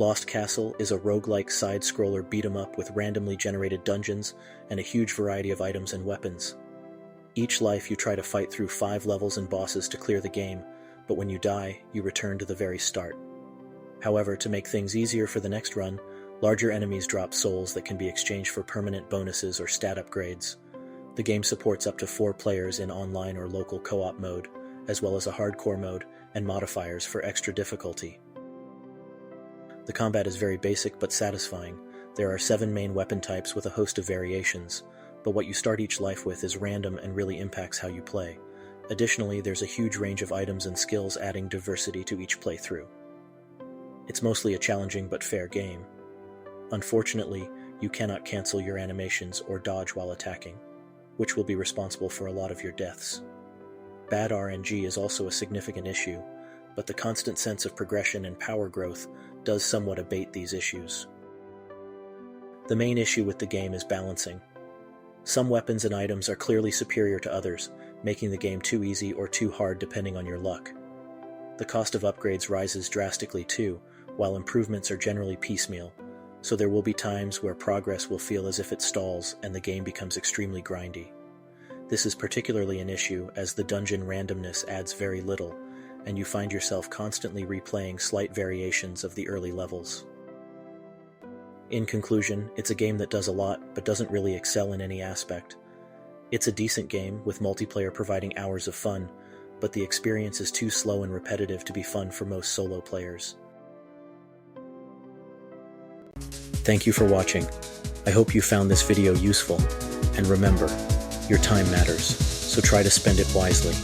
Lost Castle is a roguelike side-scroller beat-em-up with randomly generated dungeons and a huge variety of items and weapons. Each life you try to fight through 5 levels and bosses to clear the game, but when you die, you return to the very start. However, to make things easier for the next run, larger enemies drop souls that can be exchanged for permanent bonuses or stat upgrades. The game supports up to 4 players in online or local co-op mode, as well as a hardcore mode and modifiers for extra difficulty. The combat is very basic but satisfying. There are 7 main weapon types with a host of variations, but what you start each life with is random and really impacts how you play. Additionally, there's a huge range of items and skills, adding diversity to each playthrough. It's mostly a challenging but fair game. Unfortunately, you cannot cancel your animations or dodge while attacking, which will be responsible for a lot of your deaths. Bad RNG is also a significant issue, but the constant sense of progression and power growth does somewhat abate these issues. The main issue with the game is balancing. Some weapons and items are clearly superior to others, making the game too easy or too hard depending on your luck. The cost of upgrades rises drastically too, while improvements are generally piecemeal, so there will be times where progress will feel as if it stalls and the game becomes extremely grindy. This is particularly an issue as the dungeon randomness adds very little, and you find yourself constantly replaying slight variations of the early levels. In conclusion, it's a game that does a lot but doesn't really excel in any aspect. It's a decent game, with multiplayer providing hours of fun, but the experience is too slow and repetitive to be fun for most solo players. Thank you for watching. I hope you found this video useful, and remember, your time matters, so try to spend it wisely.